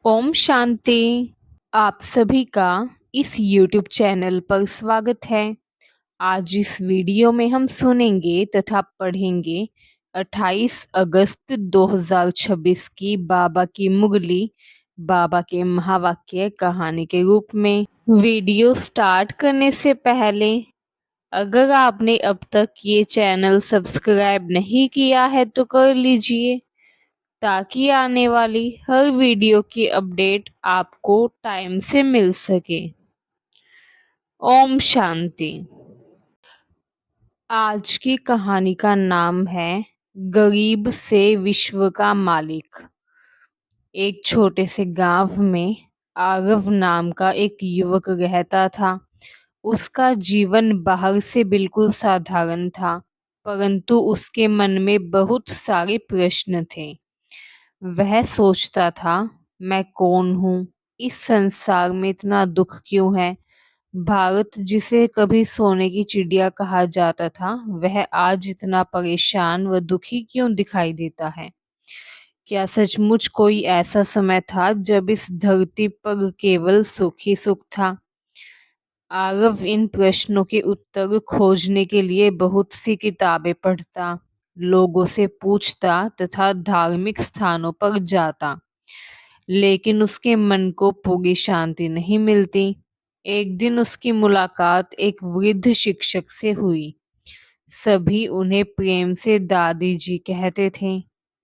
ओम शांति। आप सभी का इस YouTube चैनल पर स्वागत है। आज इस वीडियो में हम सुनेंगे तथा पढ़ेंगे 28 अगस्त 2026 की बाबा की मुगली बाबा के महावाक्य कहानी के रूप में। वीडियो स्टार्ट करने से पहले अगर आपने अब तक ये चैनल सब्सक्राइब नहीं किया है तो कर लीजिए, ताकि आने वाली हर वीडियो की अपडेट आपको टाइम से मिल सके। ओम शांति। आज की कहानी का नाम है गरीब से विश्व का मालिक। एक छोटे से गांव में आरव नाम का एक युवक रहता था। उसका जीवन बाहर से बिल्कुल साधारण था, परंतु उसके मन में बहुत सारे प्रश्न थे। वह सोचता था, मैं कौन हूँ? इस संसार में इतना दुख क्यों है? भारत, जिसे कभी सोने की चिड़िया कहा जाता था, वह आज इतना परेशान व दुखी क्यों दिखाई देता है? क्या सचमुच कोई ऐसा समय था जब इस धरती पर केवल सुख ही सुख था? आरव इन प्रश्नों के उत्तर खोजने के लिए बहुत सी किताबें पढ़ता, लोगों से पूछता तथा धार्मिक स्थानों पर जाता, लेकिन उसके मन को पूरी शांति नहीं मिलती। एक दिन उसकी मुलाकात एक वृद्ध शिक्षक से हुई। सभी उन्हें प्रेम से दादी जी कहते थे।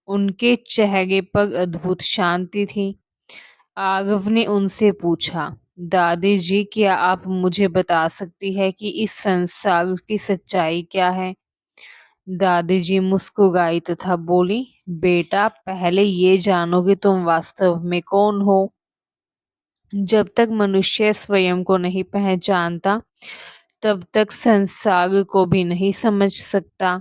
उनके चेहरे पर अद्भुत शांति थी। आरव ने उनसे पूछा, दादी जी, क्या आप मुझे बता सकती है कि इस संसार की सच्चाई क्या है? दादी जी मुस्कुराई तथा बोली, बेटा, पहले ये जानो कि तुम वास्तव में कौन हो। जब तक मनुष्य स्वयं को नहीं पहचानता, तब तक संसार को भी नहीं समझ सकता।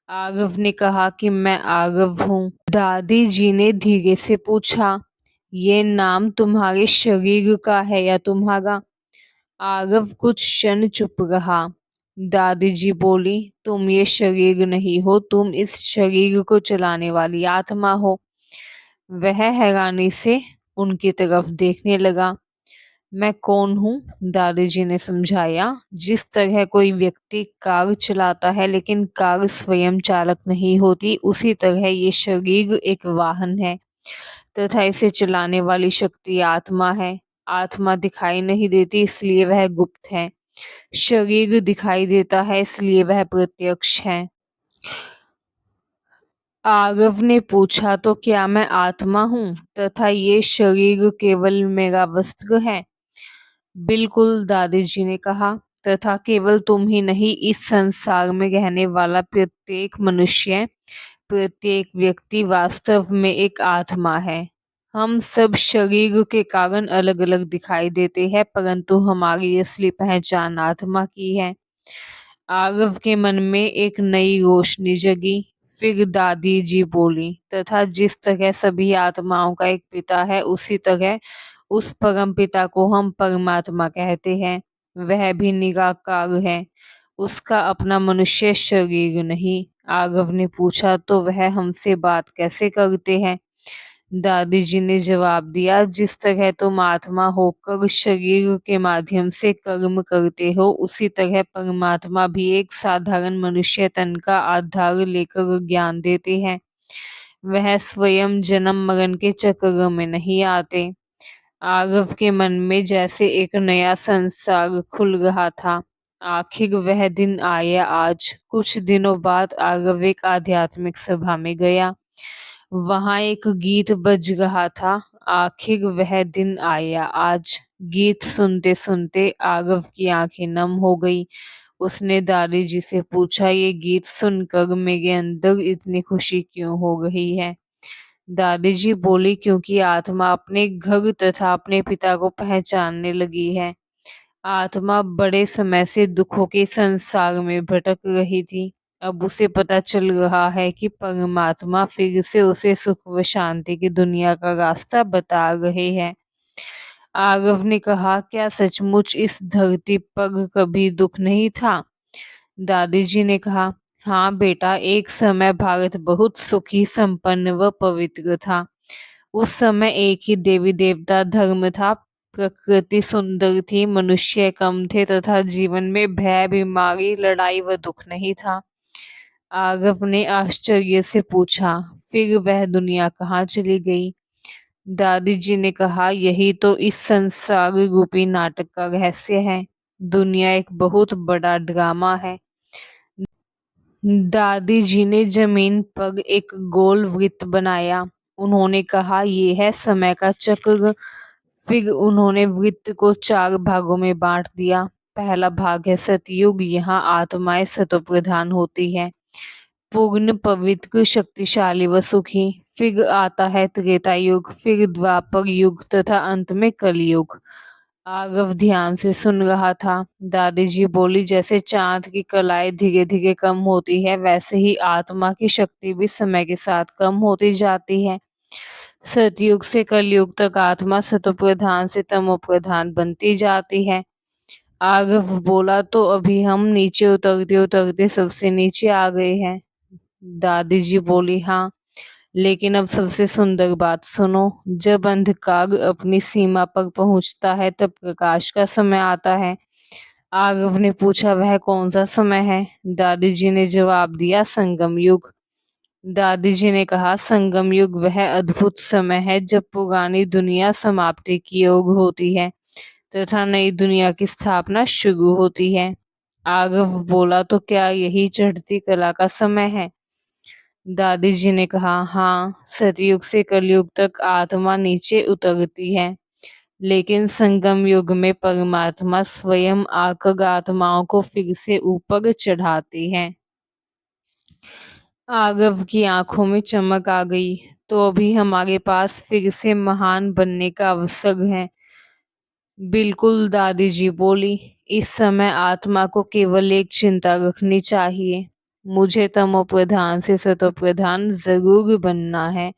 आरव ने कहा कि मैं आरव हूँ। दादी जी ने धीरे से पूछा, ये नाम तुम्हारे शरीर का है या तुम्हारा? आरव कुछ क्षण चुप रहा। दादी जी बोली, तुम ये शरीर नहीं हो, तुम इस शरीर को चलाने वाली आत्मा हो। वह हैरानी से उनकी तरफ देखने लगा। मैं कौन हूँ? दादी जी ने समझाया, जिस तरह कोई व्यक्ति कार चलाता है लेकिन कार स्वयं चालक नहीं होती, उसी तरह ये शरीर एक वाहन है तथा इसे चलाने वाली शक्ति आत्मा है। आत्मा दिखाई नहीं देती, इसलिए वह गुप्त है। शरीर दिखाई देता है, इसलिए वह प्रत्यक्ष है। आरव ने पूछा, तो क्या मैं आत्मा हूँ तथा ये शरीर केवल मेरा वस्त्र है? बिल्कुल, दादी जी ने कहा, तथा केवल तुम ही नहीं, इस संसार में रहने वाला प्रत्येक मनुष्य, प्रत्येक व्यक्ति वास्तव में एक आत्मा है। हम सब शरीर के कारण अलग अलग दिखाई देते हैं, परंतु हमारी असली पहचान आत्मा की है। आरव के मन में एक नई रोशनी जगी। फिर दादी जी बोली, तथा जिस तरह सभी आत्माओं का एक पिता है, उसी तरह उस परम पिता को हम परमात्मा कहते हैं। वह भी निराकार है, उसका अपना मनुष्य शरीर नहीं। आरव ने पूछा, तो वह हमसे बात कैसे करते हैं? दादी जी ने जवाब दिया, जिस तरह तुम आत्मा होकर शरीर के माध्यम से कर्म करते हो, उसी तरह परमात्मा भी एक साधारण मनुष्य तन का आधार लेकर ज्ञान देते हैं। वह स्वयं जन्म मरण के चक्र में नहीं आते। आरव के मन में जैसे एक नया संसार खुल रहा था। आखिर वह दिन आया आज। कुछ दिनों बाद आरव एक आध्यात्मिक सभा में गया। वहां एक गीत बज रहा था, आखिर वह दिन आया आज। गीत सुनते सुनते आरव की आंखें नम हो गई। उसने दादी जी से पूछा, ये गीत सुनकर मेरे अंदर इतनी खुशी क्यों हो रही है? दादी जी बोली, क्योंकि आत्मा अपने घर तथा अपने पिता को पहचानने लगी है। आत्मा बड़े समय से दुखों के संसार में भटक रही थी। अब उसे पता चल रहा है कि परमात्मा फिर से उसे सुख व शांति की दुनिया का रास्ता बता रहे हैं। आरव ने कहा, क्या सचमुच इस धरती पर कभी दुख नहीं था? दादी जी ने कहा, हाँ बेटा, एक समय भारत बहुत सुखी, संपन्न व पवित्र था। उस समय एक ही देवी देवता धर्म था। प्रकृति सुंदर थी, मनुष्य कम थे तथा जीवन में भय, बीमारी, लड़ाई व दुख नहीं था। आरव ने आश्चर्य से पूछा, फिर वह दुनिया कहाँ चली गई? दादी जी ने कहा, यही तो इस संसार रूपी नाटक का रहस्य है। दुनिया एक बहुत बड़ा ड्रामा है। दादी जी ने जमीन पर एक गोल वृत्त बनाया। उन्होंने कहा, यह है समय का चक्र। फिर उन्होंने वृत्त को 4 भागों में बांट दिया। पहला भाग है सतयुग। यहाँ आत्माएं सतोप्रधान होती है, पूर्ण, पवित्र, शक्तिशाली व सुखी। फिर आता है त्रेता युग, फिर द्वापर युग तथा अंत में कलयुग। आरव ध्यान से सुन रहा था। दादी जी बोली, जैसे चांद की कलाएं धीरे धीरे कम होती है, वैसे ही आत्मा की शक्ति भी समय के साथ कम होती जाती है। सतयुग से कलयुग तक आत्मा सतोप्रधान से तमोप्रधान बनती जाती है। आरव बोला, तो अभी हम नीचे उतरते उतरते सबसे नीचे आ गए हैं। दादी जी बोली, हाँ, लेकिन अब सबसे सुंदर बात सुनो। जब अंधकार अपनी सीमा पर पहुंचता है तब प्रकाश का समय आता है। आरव ने पूछा, वह कौन सा समय है? दादी जी ने जवाब दिया, संगम युग। दादी जी ने कहा, संगम युग वह अद्भुत समय है जब पुरानी दुनिया समाप्ति की ओर होती है तथा नई दुनिया की स्थापना शुरू होती है। आरव बोला, तो क्या यही चढ़ती कला का समय है? दादी जी ने कहा, हाँ, सतयुग से कलयुग तक आत्मा नीचे उतरती है, लेकिन संगम युग में परमात्मा स्वयं आकर आत्माओं को फिर से ऊपर चढ़ाती है। आरव की आंखों में चमक आ गई। तो अभी हमारे पास फिर से महान बनने का अवसर है। बिल्कुल, दादी जी बोली, इस समय आत्मा को केवल एक चिंता रखनी चाहिए, मुझे तमो प्रधान से सतो प्रधान जरूर बनना है।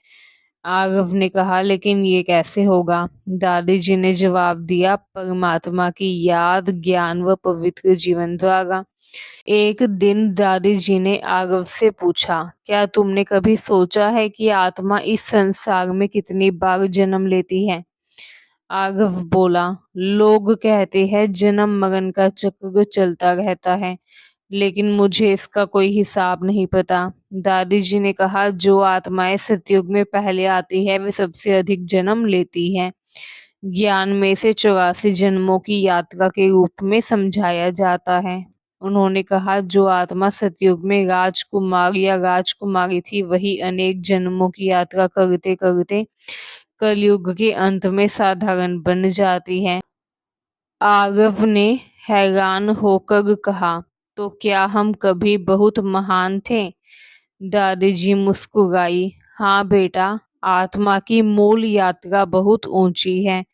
आरव ने कहा, लेकिन ये कैसे होगा? दादी जी ने जवाब दिया, परमात्मा की याद, ज्ञान व पवित्र जीवन द्वारा। एक दिन दादी जी ने आरव से पूछा, क्या तुमने कभी सोचा है कि आत्मा इस संसार में कितनी बार जन्म लेती है? आरव बोला, लोग कहते हैं जन्म मरण का चक्र चलता रहता है, लेकिन मुझे इसका कोई हिसाब नहीं पता। दादी जी ने कहा, जो आत्माएं सतयुग में पहले आती है वे सबसे अधिक जन्म लेती है। ज्ञान में इसे 84 जन्मों की यात्रा के रूप में समझाया जाता है। उन्होंने कहा, जो आत्मा सतयुग में राजकुमार या राजकुमारी थी, वही अनेक जन्मों की यात्रा करते करते कलयुग के अंत में साधारण बन जाती है। आरव ने हैरान होकर कहा, तो क्या हम कभी बहुत महान थे? दादी जी मुस्कुराई, हाँ बेटा, आत्मा की मूल यात्रा बहुत ऊंची है।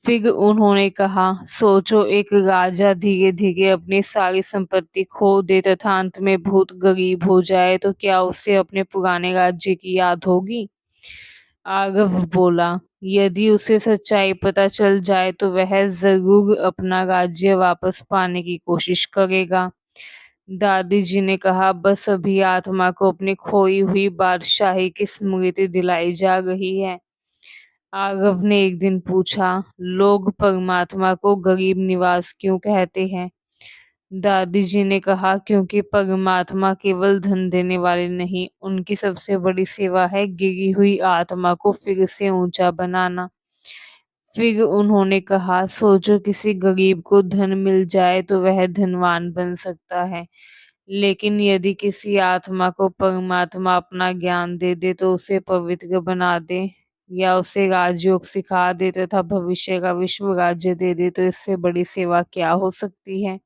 फिर उन्होंने कहा, सोचो, एक राजा धीरे धीरे अपनी सारी संपत्ति खो दे तथा अंत में बहुत गरीब हो जाए, तो क्या उसे अपने पुराने राज्य की याद होगी? आरव बोला, यदि उसे सच्चाई पता चल जाए तो वह जरूर अपना राज्य वापस पाने की कोशिश करेगा। दादी जी ने कहा, बस अभी आत्मा को अपनी खोई हुई बादशाही की स्मृति दिलाई जा रही है। आरव ने एक दिन पूछा, लोग परमात्मा को गरीब निवास क्यों कहते हैं? दादी जी ने कहा, क्योंकि परमात्मा केवल धन देने वाले नहीं, उनकी सबसे बड़ी सेवा है गिरी हुई आत्मा को फिर से ऊंचा बनाना। फिर उन्होंने कहा, सोचो, किसी गरीब को धन मिल जाए तो वह धनवान बन सकता है, लेकिन यदि किसी आत्मा को परमात्मा अपना ज्ञान दे दे तो उसे पवित्र बना दे या उसे राजयोग सिखा दे तथा भविष्य का विश्व राज्य दे दे, तो इससे बड़ी सेवा क्या हो सकती है?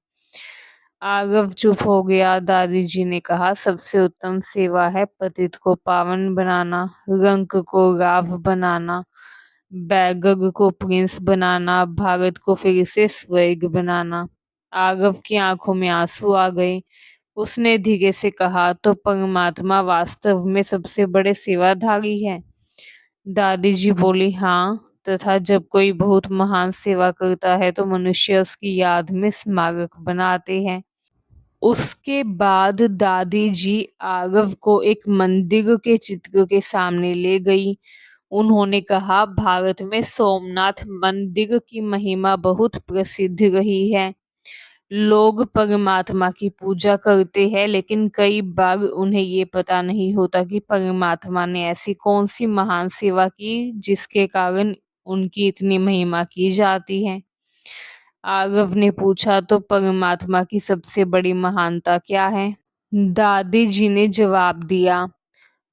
आरव चुप हो गया। दादी जी ने कहा, सबसे उत्तम सेवा है पतित को पावन बनाना, रंक को राव बनाना, बैगग को प्रिंस बनाना, भारत को फिर से स्वर्ग बनाना। आरव की आंखों में आंसू आ गए। उसने धीरे से कहा, तो परमात्मा वास्तव में सबसे बड़े सेवाधारी है? दादी जी बोली, हाँ, तथा जब कोई बहुत महान सेवा करता है तो मनुष्य उसकी याद में स्मारक बनाते हैं। उसके बाद दादी जी आरव को एक मंदिर के चित्र के सामने ले गई। उन्होंने कहा, भारत में सोमनाथ मंदिर की महिमा बहुत प्रसिद्ध रही है। लोग परमात्मा की पूजा करते हैं, लेकिन कई बार उन्हें ये पता नहीं होता कि परमात्मा ने ऐसी कौन सी महान सेवा की जिसके कारण उनकी इतनी महिमा की जाती है। आरव ने पूछा, तो परमात्मा की सबसे बड़ी महानता क्या है? दादी जी ने जवाब दिया,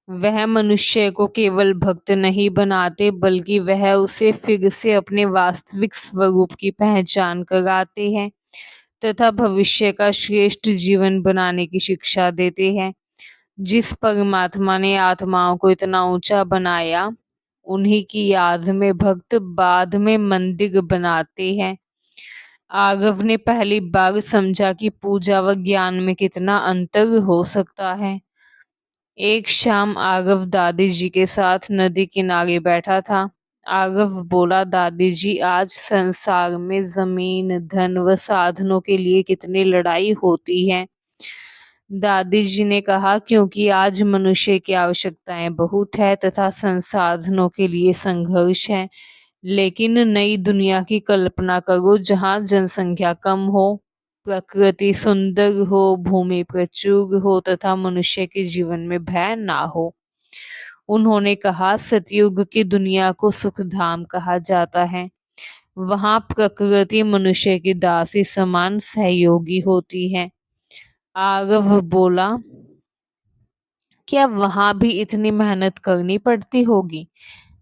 वह मनुष्य को केवल भक्त नहीं बनाते, बल्कि वह उसे फिर से अपने वास्तविक स्वरूप की पहचान कराते हैं तथा भविष्य का श्रेष्ठ जीवन बनाने की शिक्षा देते हैं। जिस परमात्मा ने आत्माओं को इतना ऊंचा बनाया, उन्हीं की याद में भक्त बाद में मंदिर बनाते हैं। आरव ने पहली बार समझा कि पूजा व ज्ञान में कितना अंतर हो सकता है। एक शाम आरव दादी जी के साथ नदी किनारे बैठा था। आरव बोला, दादी जी, आज संसार में जमीन, धन व साधनों के लिए कितनी लड़ाई होती है। दादी जी ने कहा, क्योंकि आज मनुष्य की आवश्यकताएं बहुत है तथा संसाधनों के लिए संघर्ष है। लेकिन नई दुनिया की कल्पना करो जहाँ जनसंख्या कम हो, प्रकृति सुंदर हो, भूमि प्रचुर हो तथा मनुष्य के जीवन में भय ना हो। उन्होंने कहा, सतयुग की दुनिया को सुखधाम कहा जाता है। वहाँ प्रकृति मनुष्य की दासी समान सहयोगी होती है। आरव बोला, क्या वहां भी इतनी मेहनत करनी पड़ती होगी?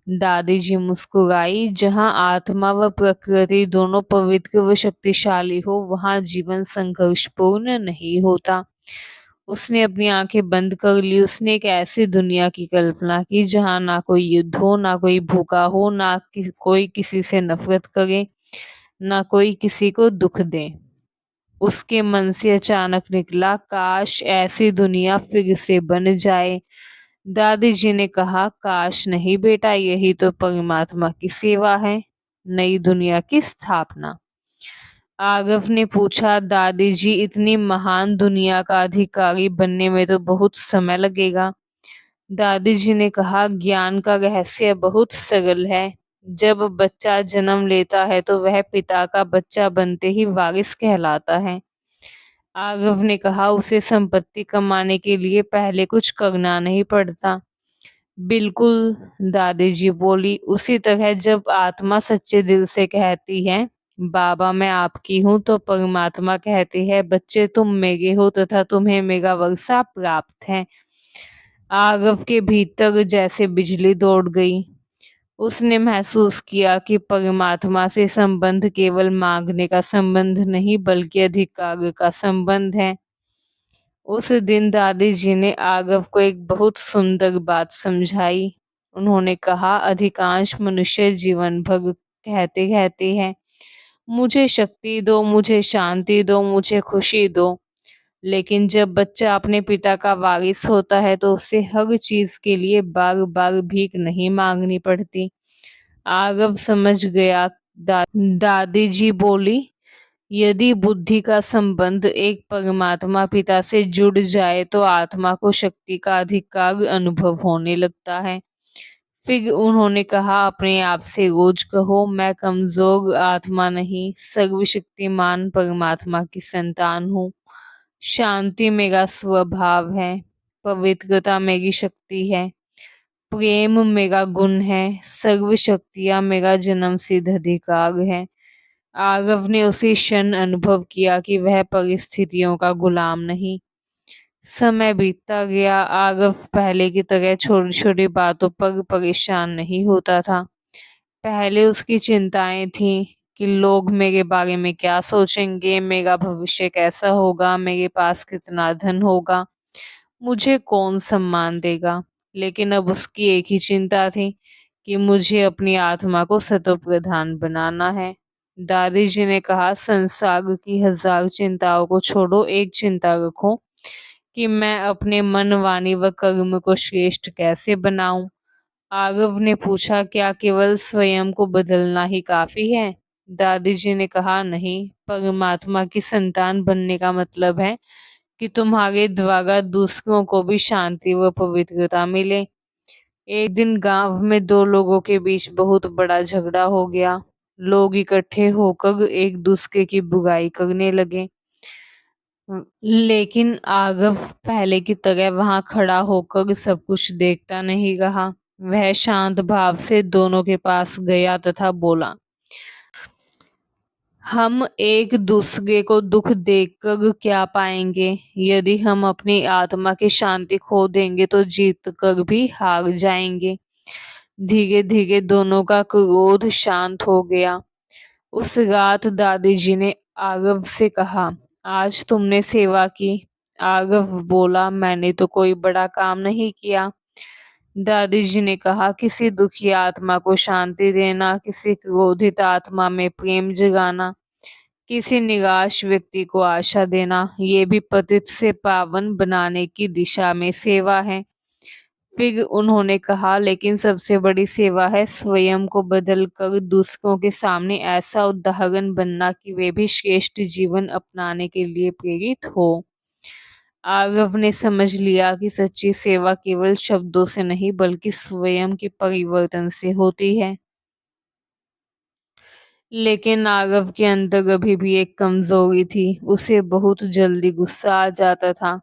दादी जी मुस्कुराई, जहाँ आत्मा व प्रकृति दोनों पवित्र व शक्तिशाली हो, वहां जीवन संघर्षपूर्ण नहीं होता। उसने अपनी आंखें बंद कर ली। उसने एक ऐसी दुनिया की कल्पना की जहाँ ना कोई युद्ध हो, ना कोई भूखा हो, ना कोई किसी से नफरत करे, ना कोई किसी को दुख दे। उसके मन से अचानक निकला, काश ऐसी दुनिया फिर से बन जाए। दादी जी ने कहा, काश नहीं बेटा, यही तो परमात्मा की सेवा है, नई दुनिया की स्थापना। आरव ने पूछा, दादी जी, इतनी महान दुनिया का अधिकारी बनने में तो बहुत समय लगेगा। दादी जी ने कहा, ज्ञान का रहस्य बहुत सरल है। जब बच्चा जन्म लेता है तो वह पिता का बच्चा बनते ही वारिस कहलाता है। आरव ने कहा, उसे संपत्ति कमाने के लिए पहले कुछ करना नहीं पड़ता। बिल्कुल, दादी जी बोली, उसी तरह जब आत्मा सच्चे दिल से कहती है, बाबा मैं आपकी हूँ, तो परमात्मा कहती है, बच्चे तुम मेरे हो तथा तुम्हें मेरा वर्षा प्राप्त है। आरव के भीतर जैसे बिजली दौड़ गई। उसने महसूस किया कि परमात्मा से संबंध केवल मांगने का संबंध नहीं, बल्कि अधिकार का संबंध है। उस दिन दादी जी ने आरव को एक बहुत सुंदर बात समझाई। उन्होंने कहा, अधिकांश मनुष्य जीवन भर कहते कहते हैं, मुझे शक्ति दो, मुझे शांति दो, मुझे खुशी दो। लेकिन जब बच्चा अपने पिता का वारिस होता है तो उसे हर चीज के लिए बार बार भीख नहीं मांगनी पड़ती। आरव समझ गया। दादी जी बोली, यदि बुद्धि का संबंध एक परमात्मा पिता से जुड़ जाए तो आत्मा को शक्ति का अधिकार अनुभव होने लगता है। फिर उन्होंने कहा, अपने आप से रोज कहो, मैं कमजोर आत्मा नहीं, सर्वशक्तिमान परमात्मा की संतान हूँ। शांति मेरा स्वभाव है, पवित्रता मेरी शक्ति है, प्रेम मेरा गुण है, सर्व शक्तियाँ मेरा जन्म सिद्ध अधिकार है। आरव ने उसी क्षण अनुभव किया कि वह परिस्थितियों का गुलाम नहीं। समय बीतता गया। आरव पहले की तरह छोटी छोटी बातों पर परेशान नहीं होता था। पहले उसकी चिंताएं थीं कि लोग मेरे बारे में क्या सोचेंगे, मेरा भविष्य कैसा होगा, मेरे पास कितना धन होगा, मुझे कौन सम्मान देगा। लेकिन अब उसकी एक ही चिंता थी कि मुझे अपनी आत्मा को सतोप्रधान बनाना है। दादी जी ने कहा, संसार की हजार चिंताओं को छोड़ो, एक चिंता रखो कि मैं अपने मन, वाणी व कर्म को श्रेष्ठ कैसे बनाऊं। आरव ने पूछा, क्या केवल स्वयं को बदलना ही काफी है? दादी जी ने कहा, नहीं, परमात्मा की संतान बनने का मतलब है कि तुम्हारे द्वारा दूसरों को भी शांति व पवित्रता मिले। एक दिन गांव में दो लोगों के बीच बहुत बड़ा झगड़ा हो गया। लोग इकट्ठे होकर एक दूसरे की बुराई करने लगे। लेकिन आगव पहले की तरह वहां खड़ा होकर सब कुछ देखता नहीं रहा। वह शांत भाव से दोनों के पास गया तथा बोला, हम एक दूसरे को दुख देखकर क्या पाएंगे? यदि हम अपनी आत्मा की शांति खो देंगे तो जीत कर भी हार जाएंगे। धीरे धीरे दोनों का क्रोध शांत हो गया। उस रात दादी जी ने आरव से कहा, आज तुमने सेवा की? आरव बोला, मैंने तो कोई बड़ा काम नहीं किया। दादी जी ने कहा, किसी दुखी आत्मा को शांति देना, किसी क्रोधित आत्मा में प्रेम जगाना, किसी निराश व्यक्ति को आशा देना, ये भी पतित से पावन बनाने की दिशा में सेवा है। फिर उन्होंने कहा, लेकिन सबसे बड़ी सेवा है स्वयं को बदल कर दूसरों के सामने ऐसा उदाहरण बनना कि वे भी श्रेष्ठ जीवन अपनाने के लिए प्रेरित हो। आरव ने समझ लिया कि सच्ची सेवा केवल शब्दों से नहीं बल्कि स्वयं के परिवर्तन से होती है। लेकिन आरव के अंदर अभी भी एक कमजोरी थी। उसे बहुत जल्दी गुस्सा आ जाता था,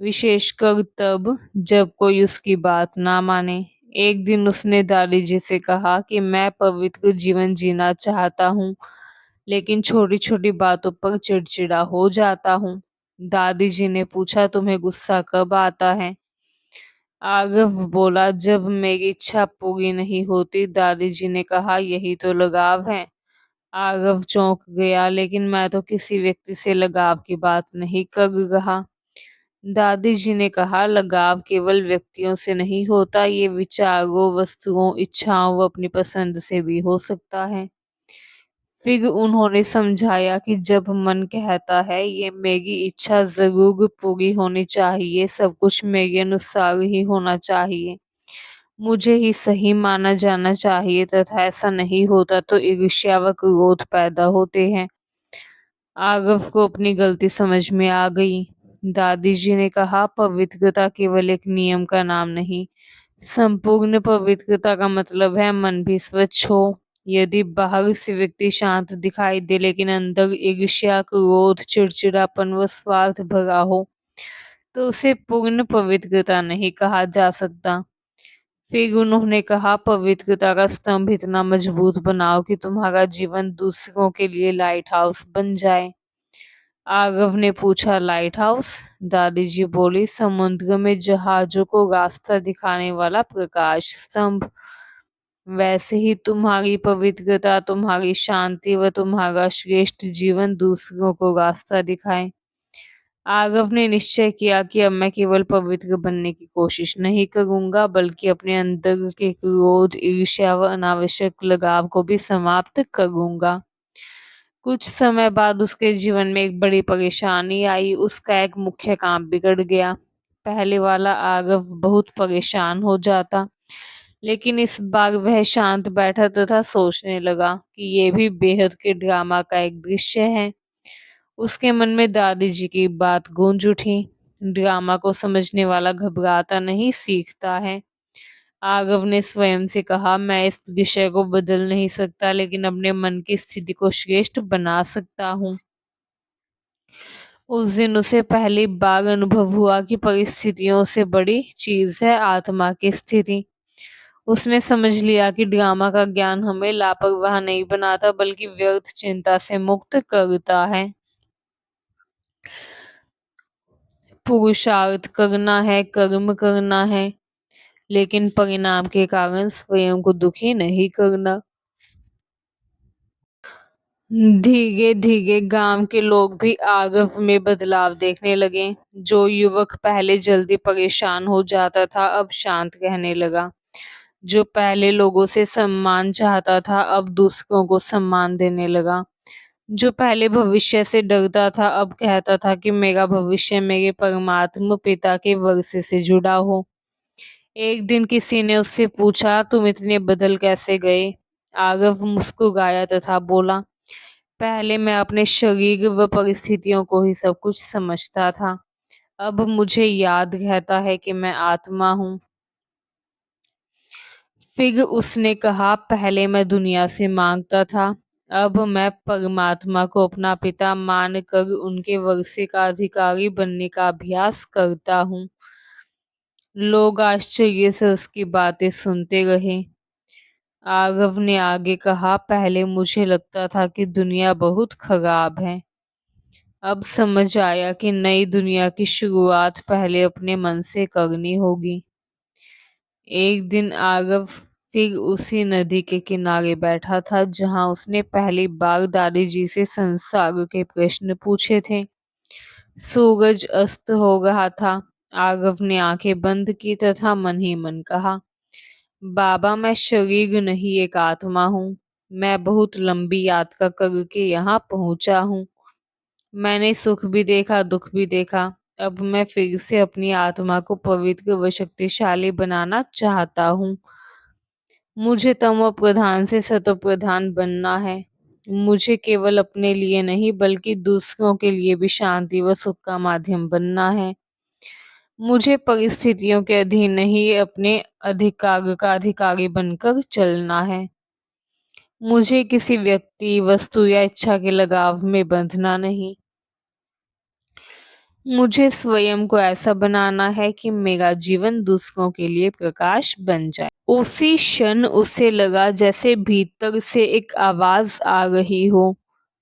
विशेषकर तब जब कोई उसकी बात ना माने। एक दिन उसने दादी जी से कहा कि मैं पवित्र जीवन जीना चाहता हूँ, लेकिन छोटी छोटी बातों पर चिड़चिड़ा हो जाता हूँ। दादी जी ने पूछा, तुम्हें गुस्सा कब आता है? आरव बोला, जब मेरी इच्छा पूरी नहीं होती। दादी जी ने कहा, यही तो लगाव है। आरव चौंक गया, लेकिन मैं तो किसी व्यक्ति से लगाव की बात नहीं कर रहा। दादी जी ने कहा, लगाव केवल व्यक्तियों से नहीं होता, ये विचारों, वस्तुओं, इच्छाओं व अपनी पसंद से भी हो सकता है। फिर उन्होंने समझाया कि जब मन कहता है ये मेरी इच्छा जरूर पूरी होनी चाहिए, सब कुछ मेरे अनुसार ही होना चाहिए, मुझे ही सही माना जाना चाहिए, तथा ऐसा नहीं होता तो ईर्ष्या व क्रोध पैदा होते हैं। आरव को अपनी गलती समझ में आ गई। दादी जी ने कहा, पवित्रता केवल एक नियम का नाम नहीं, संपूर्ण पवित्रता का मतलब है मन भी स्वच्छ हो। यदि बाहर से व्यक्ति शांत दिखाई दे लेकिन अंदर ईर्ष्या, क्रोध, चिड़चिड़ापन व स्वार्थ भरा हो तो उसे पूर्ण पवित्रता नहीं कहा जा सकता। फिर उन्होंने कहा, पवित्रता का स्तंभ इतना मजबूत बनाओ कि तुम्हारा जीवन दूसरों के लिए लाइट हाउस बन जाए। आरव ने पूछा, लाइट हाउस? दादी जी बोली, समुद्र में जहाजों को रास्ता दिखाने वाला प्रकाश स्तंभ। वैसे ही तुम्हारी पवित्रता, तुम्हारी शांति व तुम्हारा श्रेष्ठ जीवन दूसरों को रास्ता दिखाए। आरव ने निश्चय किया कि अब मैं केवल पवित्र बनने की कोशिश नहीं करूंगा, बल्कि अपने अंदर के क्रोध, ईर्ष्या व अनावश्यक लगाव को भी समाप्त करूंगा। कुछ समय बाद उसके जीवन में एक बड़ी परेशानी आई। उसका एक मुख्य काम बिगड़ गया। पहले वाला आरव बहुत परेशान हो जाता, लेकिन इस बार वह शांत बैठा तथा सोचने लगा कि ये भी बेहद के ड्रामा का एक दृश्य है। उसके मन में दादी जी की बात गूंज उठी, ड्रामा को समझने वाला घबराता नहीं, सीखता है। आरव ने स्वयं से कहा, मैं इस विषय को बदल नहीं सकता, लेकिन अपने मन की स्थिति को श्रेष्ठ बना सकता हूँ। उस दिन उसे पहली बार अनुभव हुआ कि परिस्थितियों से बड़ी चीज है आत्मा की स्थिति। उसने समझ लिया कि ड्रामा का ज्ञान हमें लापरवाह नहीं बनाता, बल्कि व्यर्थ चिंता से मुक्त करता है। पुरुषार्थ करना है, कर्म करना है, लेकिन परिणाम के कारण स्वयं को दुखी नहीं करना। धीरे धीरे गांव के लोग भी आरव में बदलाव देखने लगे। जो युवक पहले जल्दी परेशान हो जाता था अब शांत रहने लगा। जो पहले लोगों से सम्मान चाहता था अब दूसरों को सम्मान देने लगा। जो पहले भविष्य से डरता था अब कहता था कि मेरा भविष्य मेरे परमात्मा पिता के वर्ष से जुड़ा हो। एक दिन किसी ने उससे पूछा, तुम इतने बदल कैसे गए? आरव मुस्कुराया तथा बोला, पहले मैं अपने शरीर व परिस्थितियों को ही सब कुछ समझता था, अब मुझे याद रहता है कि मैं आत्मा हूँ। फिर उसने कहा, पहले मैं दुनिया से मांगता था, अब मैं परमात्मा को अपना पिता मानकर उनके वर्षे का अधिकारी बनने का अभ्यास करता हूँ। लोग आश्चर्य से उसकी बातें सुनते रहे। आरव ने आगे कहा, पहले मुझे लगता था कि दुनिया बहुत खराब है। अब समझ आया कि नई दुनिया की शुरुआत पहले अपने मन से करनी होगी। एक दिन आरव फिर उसी नदी के किनारे बैठा था जहां उसने पहली बार दादी जी से संसार के प्रश्न पूछे थे। सूरज अस्त हो रहा था। आरव ने आंखें बंद की तथा मन ही मन कहा, बाबा, मैं शरीर नहीं, एक आत्मा हूँ। मैं बहुत लंबी यात्रा करके यहाँ पहुंचा हूँ। मैंने सुख भी देखा, दुख भी देखा। अब मैं फिर से अपनी आत्मा को पवित्र व शक्तिशाली बनाना चाहता हूँ। मुझे तमो प्रधान से सतो प्रधान बनना है। मुझे केवल अपने लिए नहीं बल्कि दूसरों के लिए भी शांति व सुख का माध्यम बनना है। मुझे परिस्थितियों के अधीन नहीं, अपने अधिकार का अधिकारी बनकर चलना है। मुझे किसी व्यक्ति, वस्तु या इच्छा के लगाव में बंधना नहीं। मुझे स्वयं को ऐसा बनाना है कि मेरा जीवन दूसरों के लिए प्रकाश बन जाए। उसी क्षण उसे लगा जैसे भीतर से एक आवाज आ रही हो,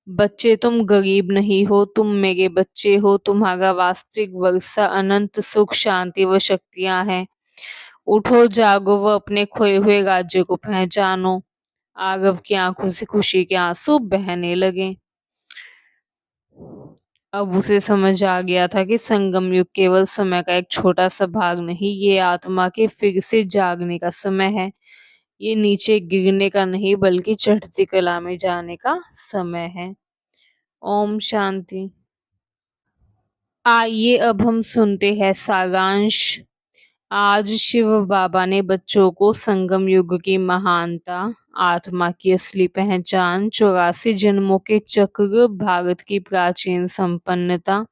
बच्चे, तुम गरीब नहीं हो, तुम मेरे बच्चे हो। तुम्हारा वास्तविक वर्षा अनंत सुख, शांति व शक्तियां हैं। उठो, जागो व अपने खोए हुए राज्य को पहचानो। आरव की आंखों से खुशी के आंसू बहने लगे। अब उसे समझ आ गया था कि संगम युग केवल समय का एक छोटा सा भाग नहीं, ये आत्मा के फिर से जागने का समय है। ये नीचे गिरने का नहीं बल्कि चढ़ती कला में जाने का समय है। ओम शांति। आइए अब हम सुनते हैं सारांश। आज शिव बाबा ने बच्चों को संगम युग की महानता, आत्मा की असली पहचान, 84 जन्मों के चक्र, भारत की प्राचीन संपन्नता,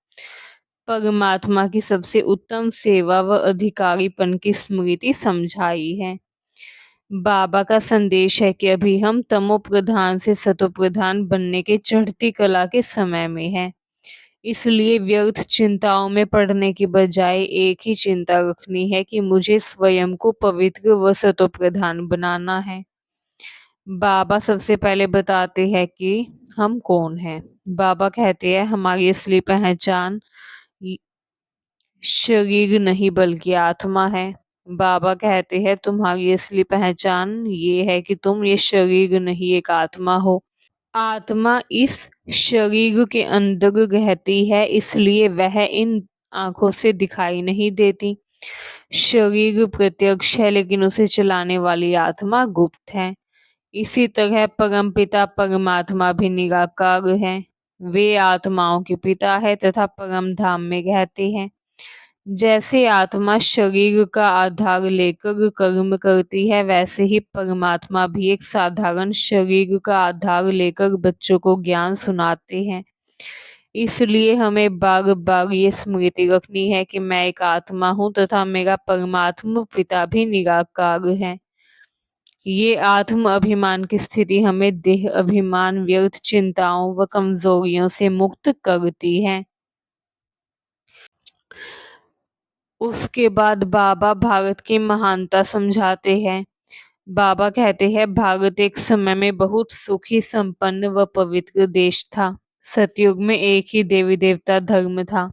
परमात्मा की सबसे उत्तम सेवा व अधिकारीपन की स्मृति समझाई है। बाबा का संदेश है कि अभी हम तमो प्रधान से सतो प्रधान बनने के चढ़ती कला के समय में हैं। इसलिए व्यर्थ चिंताओं में पड़ने की बजाय एक ही चिंता रखनी है कि मुझे स्वयं को पवित्र व सतो प्रधान बनाना है। बाबा सबसे पहले बताते हैं कि हम कौन हैं। बाबा कहते हैं, हमारी असली पहचान शरीर नहीं बल्कि आत्मा है। बाबा कहते हैं, तुम्हारी असली पहचान ये है कि तुम ये शरीर नहीं, एक आत्मा हो। आत्मा इस शरीर के अंदर रहती है, इसलिए वह इन आंखों से दिखाई नहीं देती। शरीर प्रत्यक्ष है लेकिन उसे चलाने वाली आत्मा गुप्त है। इसी तरह परमपिता परमात्मा भी निराकार हैं। वे आत्माओं के पिता है तथा परम धाम में रहते हैं। जैसे आत्मा शरीर का आधार लेकर कर्म करती है, वैसे ही परमात्मा भी एक साधारण शरीर का आधार लेकर बच्चों को ज्ञान सुनाते हैं। इसलिए हमें बार बार ये स्मृति रखनी है कि मैं एक आत्मा हूँ तथा मेरा परमात्मा पिता भी निराकार है। ये आत्म अभिमान की स्थिति हमें देह अभिमान, व्यर्थ चिंताओं व कमजोरियों से मुक्त करती है। उसके बाद बाबा भारत की महानता समझाते हैं। बाबा कहते हैं, भारत एक समय में बहुत सुखी, संपन्न व पवित्र देश था। सतयुग में एक ही देवी देवता धर्म था।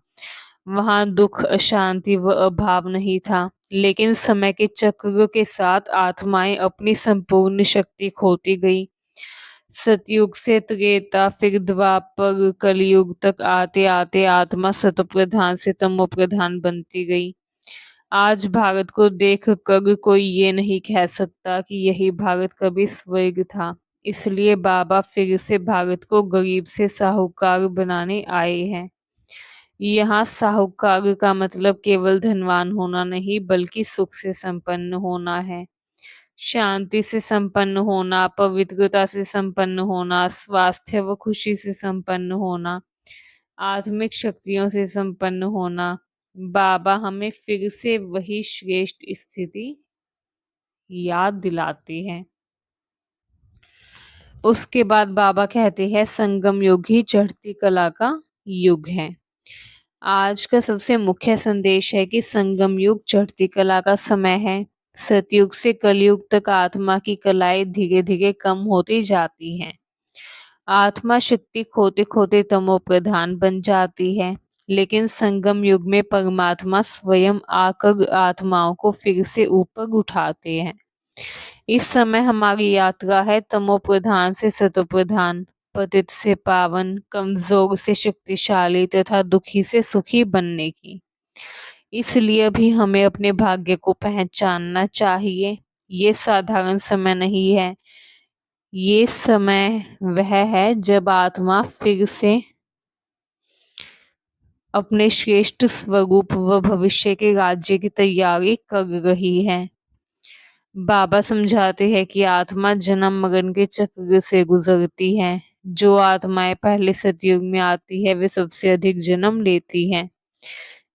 वहां दुख, अशांति व अभाव नहीं था। लेकिन समय के चक्र के साथ आत्माएं अपनी संपूर्ण शक्ति खोती गई। सतयुग से त्रेता, फिर द्वापर, कलयुग तक आते आते आत्मा सतो प्रधान से तमो प्रधान बनती गई। आज भारत को देख कर कोई ये नहीं कह सकता कि यही भारत कभी स्वर्ग था। इसलिए बाबा फिर से भारत को गरीब से साहूकार बनाने आए हैं। यहाँ साहूकार का मतलब केवल धनवान होना नहीं बल्कि सुख से संपन्न होना है। शांति से संपन्न होना, पवित्रता से संपन्न होना, स्वास्थ्य व खुशी से संपन्न होना, आत्मिक शक्तियों से संपन्न होना। बाबा हमें फिर से वही श्रेष्ठ स्थिति याद दिलाती हैं। उसके बाद बाबा कहते हैं संगम युग ही चढ़ती कला का युग है। आज का सबसे मुख्य संदेश है कि संगम युग चढ़ती कला का समय है। सतयुग से कलयुग तक आत्मा की कलाएं धीरे धीरे कम होती जाती हैं। आत्मा शक्ति खोते खोते तमो प्रधान बन जाती है, लेकिन संगम युग में परमात्मा स्वयं आकर आत्माओं को फिर से ऊपर उठाते हैं। इस समय हमारी यात्रा है तमो प्रधान से सतो प्रधान, पतित से पावन, कमजोर से शक्तिशाली तथा दुखी से सुखी बनने की। इसलिए अभी हमें अपने भाग्य को पहचानना चाहिए। ये साधारण समय नहीं है, ये समय वह है जब आत्मा फिर से अपने श्रेष्ठ स्वरूप व भविष्य के राज्य की तैयारी कर रही है। बाबा समझाते हैं कि आत्मा जन्म मरण के चक्र से गुजरती है। जो आत्माएं पहले सतयुग में आती है वे सबसे अधिक जन्म लेती हैं।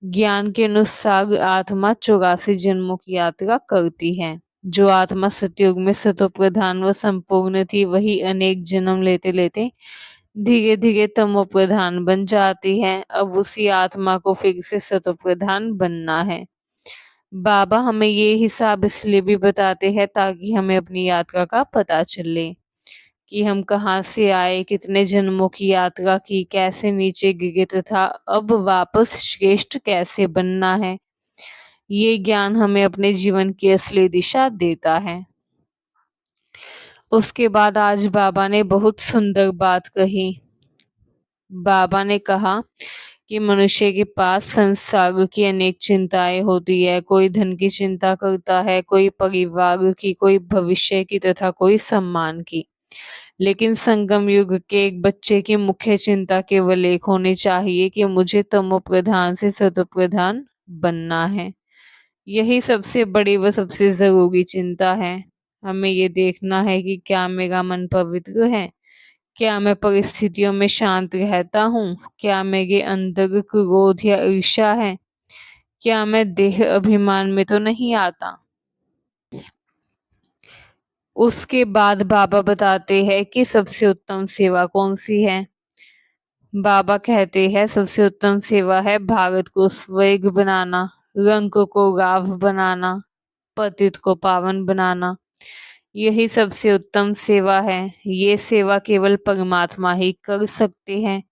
ज्ञान के अनुसार आत्मा 84 जन्मों की यात्रा करती है। जो आत्मा सतयुग में सतो प्रधान व संपूर्ण थी वही अनेक जन्म लेते लेते धीरे धीरे तमो प्रधान बन जाती है। अब उसी आत्मा को फिर से सतो प्रधान बनना है। बाबा हमें ये हिसाब इसलिए भी बताते हैं ताकि हमें अपनी यात्रा का पता चले कि हम कहाँ से आए, कितने जन्मों की यात्रा की, कैसे नीचे गिरे तथा अब वापस श्रेष्ठ कैसे बनना है। ये ज्ञान हमें अपने जीवन की असली दिशा देता है। उसके बाद आज बाबा ने बहुत सुंदर बात कही। बाबा ने कहा कि मनुष्य के पास संसार की अनेक चिंताएं होती है। कोई धन की चिंता करता है, कोई परिवार की, कोई भविष्य की तथा कोई सम्मान की। लेकिन संगम युग के एक बच्चे की मुख्य चिंता केवल एक होनी चाहिए कि मुझे तमो प्रधान से सतो प्रधान बनना है। यही सबसे बड़ी व सबसे जरूरी चिंता है। हमें ये देखना है कि क्या मेरा मन पवित्र है, क्या मैं परिस्थितियों में शांत रहता हूँ, क्या मेरे अंदर क्रोध या ईर्ष्या है, क्या मैं देह अभिमान में तो नहीं आता। उसके बाद बाबा बताते हैं कि सबसे उत्तम सेवा कौन सी है। बाबा कहते हैं सबसे उत्तम सेवा है भारत को स्वर्ग बनाना, रंग को गाव बनाना, पतित को पावन बनाना। यही सबसे उत्तम सेवा है। ये सेवा केवल परमात्मा ही कर सकते हैं।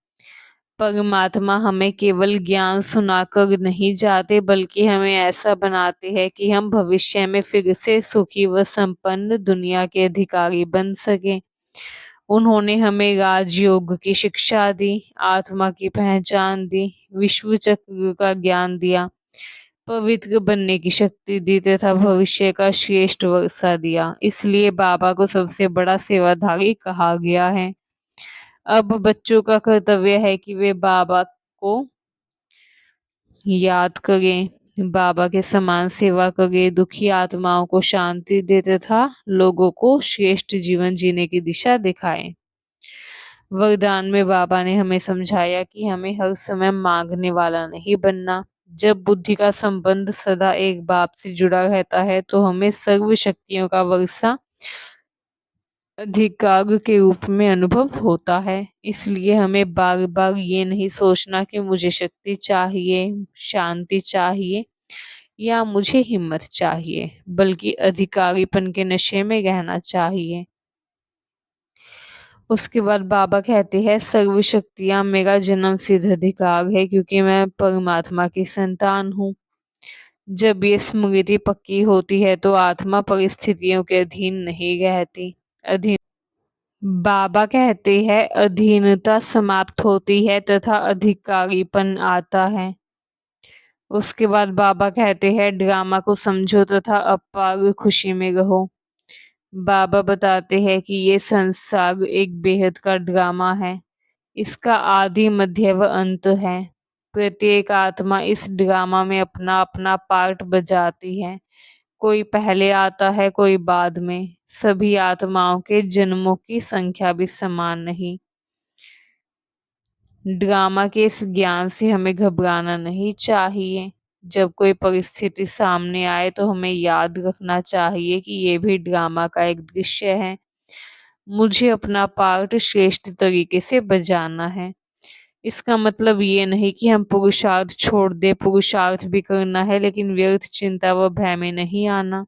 परमात्मा हमें केवल ज्ञान सुनाकर नहीं जाते बल्कि हमें ऐसा बनाते हैं कि हम भविष्य में फिर से सुखी व संपन्न दुनिया के अधिकारी बन सकें। उन्होंने हमें राजयोग की शिक्षा दी, आत्मा की पहचान दी, विश्व चक्र का ज्ञान दिया, पवित्र बनने की शक्ति दी तथा भविष्य का श्रेष्ठ वर्षा दिया। इसलिए बाबा को सबसे बड़ा सेवाधारी कहा गया है। अब बच्चों का कर्तव्य है कि वे बाबा को याद करें, बाबा के समान सेवा करें, दुखी आत्माओं को शांति दे तथा लोगों को श्रेष्ठ जीवन जीने की दिशा दिखाएं। वरदान में बाबा ने हमें समझाया कि हमें हर समय मांगने वाला नहीं बनना। जब बुद्धि का संबंध सदा एक बाप से जुड़ा रहता है तो हमें सर्व शक्तियों का वर्षा अधिकार के रूप में अनुभव होता है। इसलिए हमें बार बार ये नहीं सोचना कि मुझे शक्ति चाहिए, शांति चाहिए या मुझे हिम्मत चाहिए, बल्कि अधिकारीपन के नशे में रहना चाहिए। उसके बाद बाबा कहते हैं सर्व शक्तियां मेरा जन्म सिद्ध अधिकार है क्योंकि मैं परमात्मा की संतान हूँ। जब ये स्मृति पक्की होती है तो आत्मा परिस्थितियों के अधीन नहीं रहती। अधीन बाबा कहते हैं अधीनता समाप्त होती है तथा अधिकारीपन आता है। उसके बाद बाबा कहते हैं ड्रामा को समझो तथा अपार खुशी में रहो। बाबा बताते हैं कि ये संसार एक बेहद का ड्रामा है। इसका आदि मध्य व अंत है। प्रत्येक आत्मा इस ड्रामा में अपना अपना पार्ट बजाती है। कोई पहले आता है, कोई बाद में। सभी आत्माओं के जन्मों की संख्या भी समान नहीं। ड्रामा के इस ज्ञान से हमें घबराना नहीं चाहिए। जब कोई परिस्थिति सामने आए तो हमें याद रखना चाहिए कि ये भी ड्रामा का एक दृश्य है। मुझे अपना पार्ट श्रेष्ठ तरीके से बजाना है। इसका मतलब ये नहीं कि हम पुरुषार्थ छोड़ दें, पुरुषार्थ भी करना है, लेकिन व्यर्थ चिंता व भय में नहीं आना।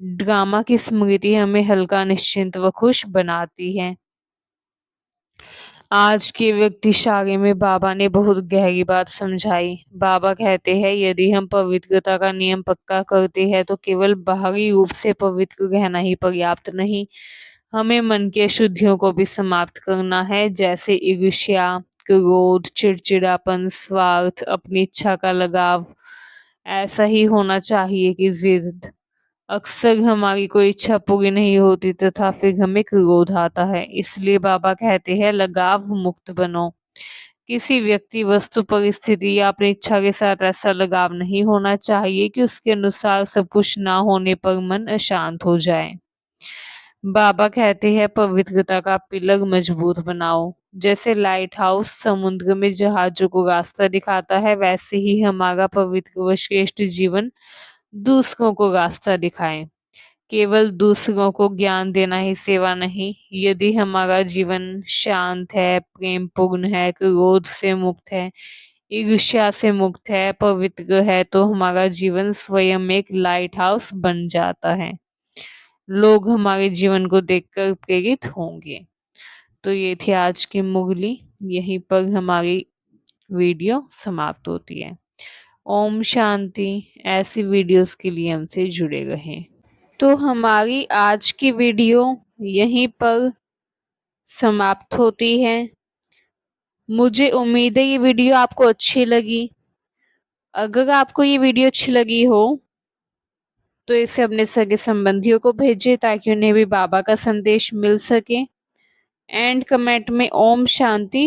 ड्रामा की स्मृति हमें हल्का, निश्चिंत व खुश बनाती है। आज के व्यक्तिशाली में बाबा ने बहुत गहरी बात समझाई। बाबा कहते हैं, यदि हम पवित्रता का नियम पक्का करते हैं तो केवल बाहरी रूप से पवित्र रहना ही पर्याप्त नहीं, हमें मन की अशुद्धियों को भी समाप्त करना है, जैसे ईर्ष्या, क्रोध, चिड़चिड़ापन, स्वार्थ, अपनी इच्छा का लगाव। ऐसा ही होना चाहिए कि जिद। अक्सर हमारी कोई इच्छा पूरी नहीं होती तथा फिर हमें क्रोध आता है। इसलिए बाबा कहते हैं, लगाव मुक्त बनो। किसी व्यक्ति, वस्तु, परिस्थिति या अपनी इच्छा के साथ ऐसा लगाव नहीं होना चाहिए कि उसके अनुसार सब कुछ ना होने पर मन अशांत हो जाए। बाबा कहते हैं, पवित्रता का पिलर मजबूत बनाओ। जैसे लाइट हाउस समुद्र में जहाजों को रास्ता दिखाता है, वैसे ही हमारा पवित्र व श्रेष्ठ जीवन दूसरों को रास्ता दिखाए। केवल दूसरों को ज्ञान देना ही सेवा नहीं। यदि हमारा जीवन शांत है, प्रेम पूर्ण है, क्रोध से मुक्त है, ईर्ष्या से मुक्त है, पवित्र है, तो हमारा जीवन स्वयं एक लाइट हाउस बन जाता है। लोग हमारे जीवन को देखकर प्रेरित होंगे। तो ये थी आज की मुरली। यहीं पर हमारी वीडियो समाप्त होती है। ओम शांति। ऐसी वीडियोस के लिए हमसे जुड़े रहें। तो हमारी आज की वीडियो यहीं पर समाप्त होती है। मुझे उम्मीद है ये वीडियो आपको अच्छी लगी। अगर आपको ये वीडियो अच्छी लगी हो तो इसे अपने सगे संबंधियों को भेजें ताकि उन्हें भी बाबा का संदेश मिल सके। एंड कमेंट में ओम शांति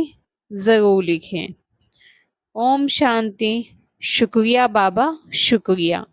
ज़रूर लिखें। ओम शांति। शुक्रिया बाबा, शुक्रिया।